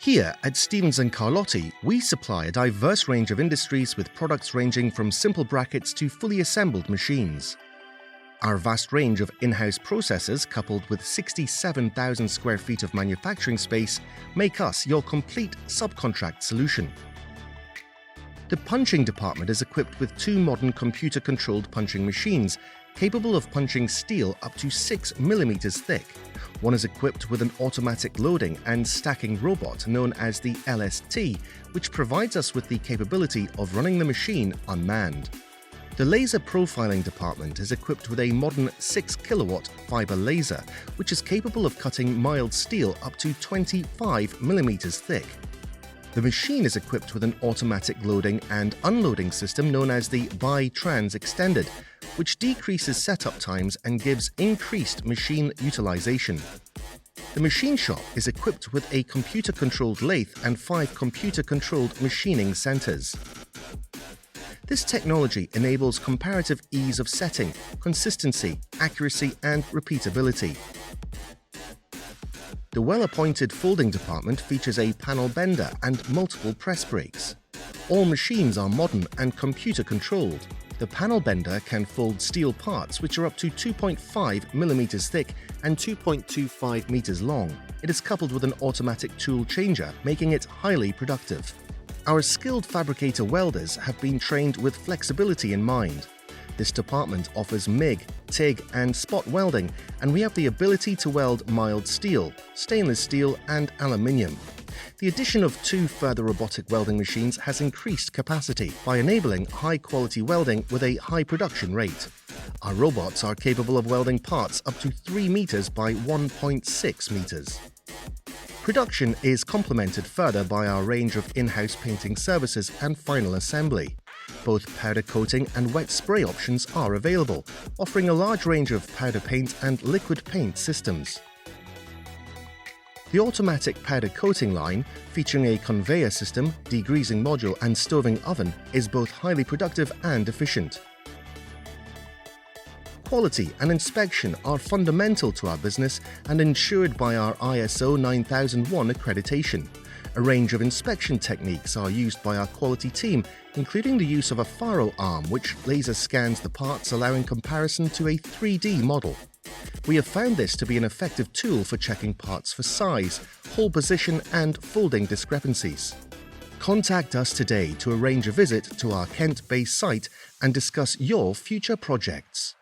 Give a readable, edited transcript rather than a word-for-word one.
Here at Stevens Carlotti, we supply a diverse range of industries with products ranging from simple brackets to fully assembled machines. Our vast range of in-house processes, coupled with 67,000 square feet of manufacturing space, make us your complete subcontract solution. The punching department is equipped with two modern computer-controlled punching machines, capable of punching steel up to 6 mm thick. One is equipped with an automatic loading and stacking robot known as the LST, which provides us with the capability of running the machine unmanned. The laser profiling department is equipped with a modern 6 kW fiber laser, which is capable of cutting mild steel up to 25 mm thick. The machine is equipped with an automatic loading and unloading system known as the Bi-Trans Extended, which decreases setup times and gives increased machine utilization. The machine shop is equipped with a computer-controlled lathe and 5 computer-controlled machining centers. This technology enables comparative ease of setting, consistency, accuracy, and repeatability. The well-appointed folding department features a panel bender and multiple press brakes. All machines are modern and computer-controlled. The panel bender can fold steel parts which are up to 2.5 mm thick and 2.25 meters long. It is coupled with an automatic tool changer, making it highly productive. Our skilled fabricator welders have been trained with flexibility in mind. This department offers MIG, TIG, and spot welding, and we have the ability to weld mild steel, stainless steel, and aluminium. The addition of 2 further robotic welding machines has increased capacity by enabling high-quality welding with a high production rate. Our robots are capable of welding parts up to 3 meters by 1.6 meters. Production is complemented further by our range of in-house painting services and final assembly. Both powder coating and wet spray options are available, offering a large range of powder paint and liquid paint systems. The automatic powder coating line, featuring a conveyor system, degreasing module, and stoving oven, is both highly productive and efficient. Quality and inspection are fundamental to our business and ensured by our ISO 9001 accreditation. A range of inspection techniques are used by our quality team, including the use of a faro arm which laser scans the parts, allowing comparison to a 3D model. We have found this to be an effective tool for checking parts for size, hole position, and folding discrepancies. Contact us today to arrange a visit to our Kent-based site and discuss your future projects.